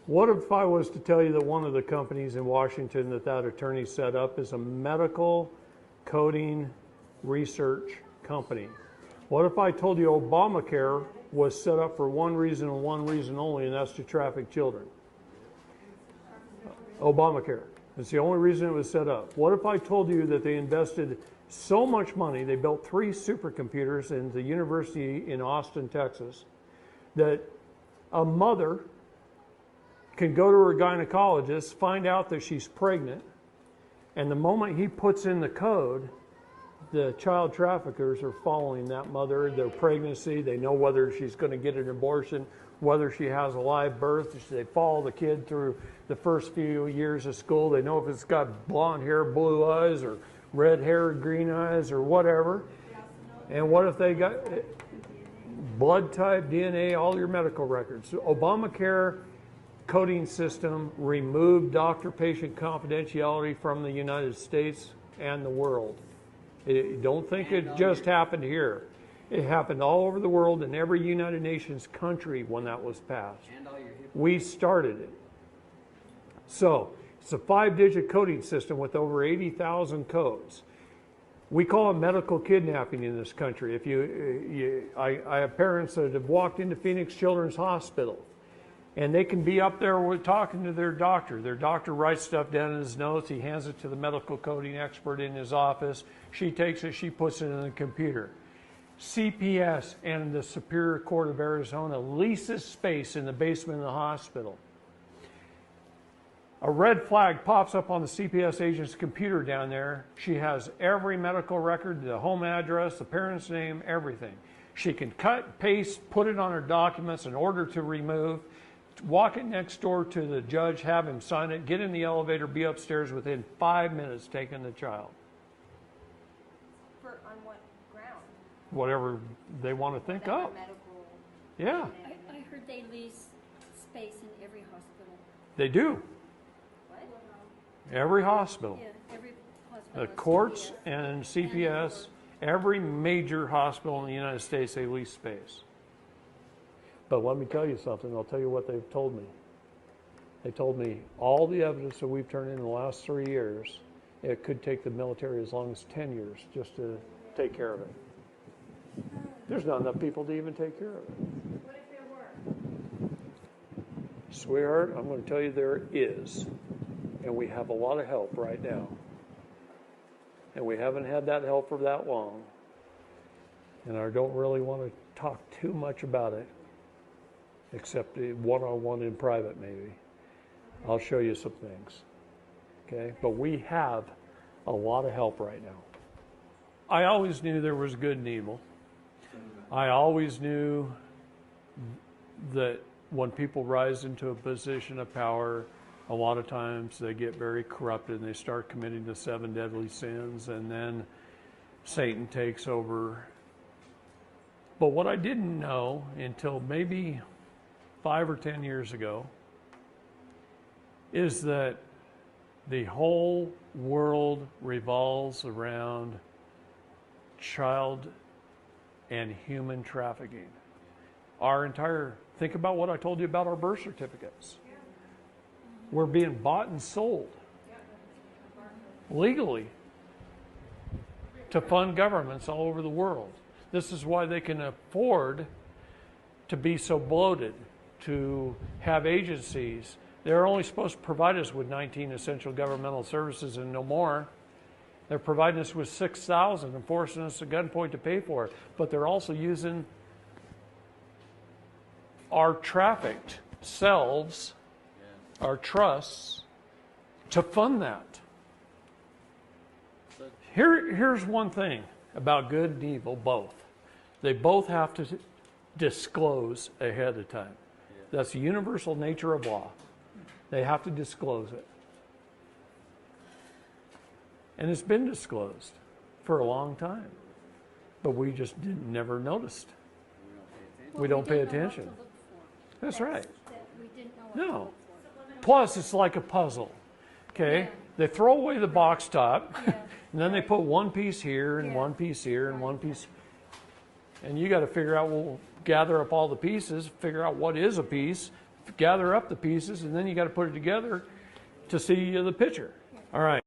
What if I was to tell you that one of the companies in Washington that attorney set up is a medical coding research company? What if I told you Obamacare was set up for one reason and one reason only, and that's to traffic children? Obamacare. It's the only reason it was set up. What if I told you that they invested so much money, they built 3 supercomputers in the university in Austin, Texas, that a mother can go to her gynecologist, find out that she's pregnant, and the moment he puts in the code, the child traffickers are following that mother, their pregnancy. They know whether she's going to get an abortion, whether she has a live birth. They follow the kid through the first few years of school. They know if it's got blonde hair, blue eyes, or red hair, green eyes, or whatever. And what if they got blood type, DNA, all your medical records? So Obamacare coding system removed doctor-patient confidentiality from the United States and the world. Don't think it just happened here. It happened all over the world in every United Nations country when that was passed. We started it. So it's a 5-digit coding system with over 80,000 codes. We call it medical kidnapping in this country. I have parents that have walked into Phoenix Children's Hospital, and they can be up there talking to their doctor. Their doctor writes stuff down in his notes. He hands it to the medical coding expert in his office. She takes it, she puts it in the computer. CPS and the Superior Court of Arizona leases space in the basement of the hospital. A red flag pops up on the CPS agent's computer down there. She has every medical record, the home address, the parent's name, everything. She can cut, paste, put it on her documents, an order to remove, walk it next door to the judge, have him sign it, get in the elevator, be upstairs within 5 minutes taking the child. On what ground? Whatever they want to think up. Yeah. I heard they lease space in every hospital. They do. What? Every hospital. Yeah, every hospital. The courts and CPS, every major hospital in the United States, they lease space. But let me tell you something. I'll tell you what they've told me. They told me all the evidence that we've turned in the last 3 years, it could take the military as long as 10 years just to take care of it. There's not enough people to even take care of it. What if there were? Sweetheart, I'm going to tell you there is. And we have a lot of help right now. And we haven't had that help for that long. And I don't really want to talk too much about it, except one-on-one in private maybe. I'll show you some things. Okay? But we have a lot of help right now. I always knew there was good and evil. I always knew that when people rise into a position of power, a lot of times they get very corrupted and they start committing the 7 deadly sins, and then Satan takes over. But what I didn't know until maybe 5 or 10 years ago is that the whole world revolves around child and human trafficking. Think about what I told you about our birth certificates. We're being bought and sold legally to fund governments all over the world. This is why they can afford to be so bloated, to have agencies. They're only supposed to provide us with 19 essential governmental services and no more. They're providing us with 6,000 and forcing us at gunpoint to pay for it. But they're also using our trafficked selves, our trusts, to fund that. Here's one thing about good and evil, both. They both have to disclose ahead of time. That's the universal nature of law. They have to disclose it. And it's been disclosed for a long time. But we just never noticed. We don't pay attention. That's right. No. Plus, it's like a puzzle. Okay? Yeah. They throw away the box top, and then they put one piece here and one piece here and one piece. And you got to figure out, gather up all the pieces, figure out what is a piece, gather up the pieces, and then you got to put it together to see the picture. All right.